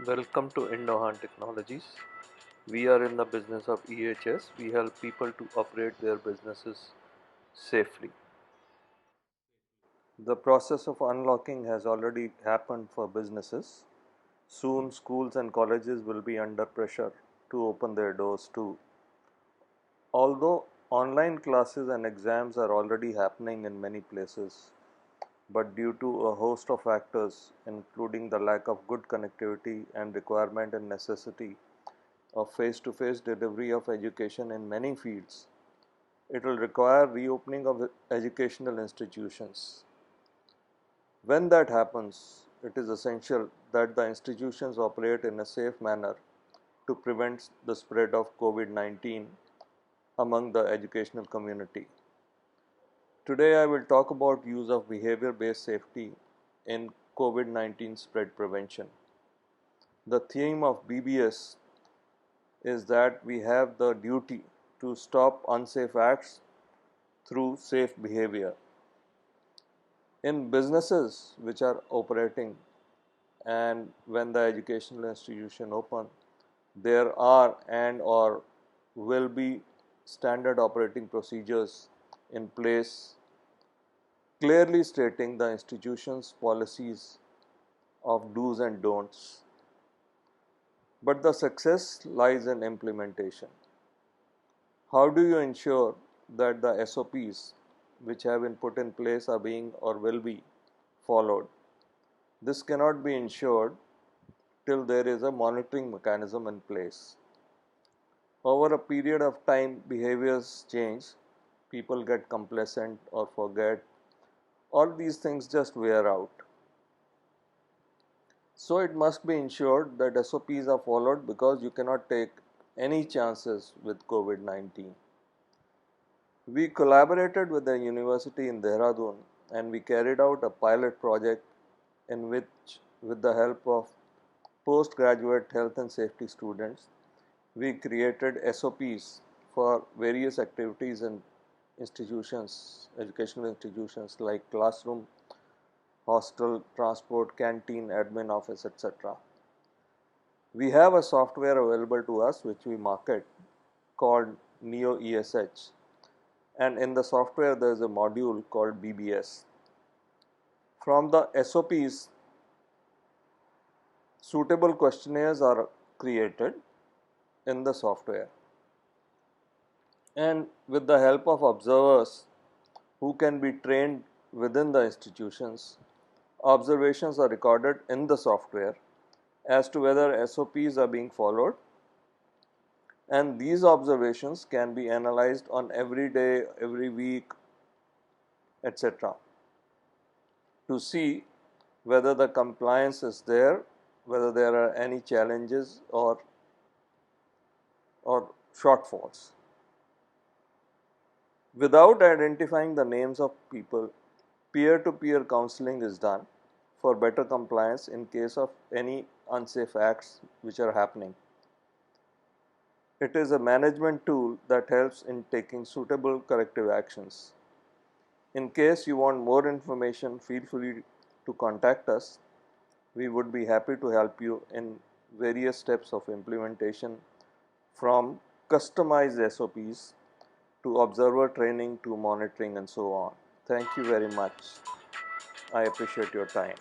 Welcome to Indohan Technologies. We are in the business of EHS. We help people to operate their businesses safely. The process of unlocking has already happened for businesses. Soon, schools and colleges will be under pressure to open their doors too. Although online classes and exams are already happening in many places, but due to a host of factors, including the lack of good connectivity and requirement and necessity of face-to-face delivery of education in many fields, it will require reopening of educational institutions. When that happens, it is essential that the institutions operate in a safe manner to prevent the spread of COVID-19 among the educational community. Today I will talk about use of behavior-based safety in COVID-19 spread prevention. The theme of BBS is that we have the duty to stop unsafe acts through safe behavior. In businesses which are operating and when the educational institution open, there are and or will be standard operating procedures in place clearly stating the institution's policies of do's and don'ts. But the success lies in implementation. How do you ensure that the SOPs which have been put in place are being or will be followed? This cannot be ensured till there is a monitoring mechanism in place. Over a period of time, behaviors change, people get complacent or forget, all these things just wear out. So it must be ensured that SOPs are followed because you cannot take any chances with COVID-19. We collaborated with the university in Dehradun and we carried out a pilot project in which, with the help of postgraduate health and safety students, we created SOPs for various activities in institutions, educational institutions like classroom, hostel, transport, canteen, admin office, etc. We have a software available to us which we market called Neo ESH, and in the software there is a module called BBS. From the SOPs, suitable questionnaires are created in the software, and with the help of observers who can be trained within the institutions, observations are recorded in the software as to whether SOPs are being followed, and these observations can be analyzed on every day, every week, etc. to see whether the compliance is there, whether there are any challenges or shortfalls. Without identifying the names of people, peer-to-peer counseling is done for better compliance in case of any unsafe acts which are happening. It is a management tool that helps in taking suitable corrective actions. In case you want more information, feel free to contact us. We would be happy to help you in various steps of implementation, from customized SOPs to observer training to monitoring and so on. Thank you very much. I appreciate your time.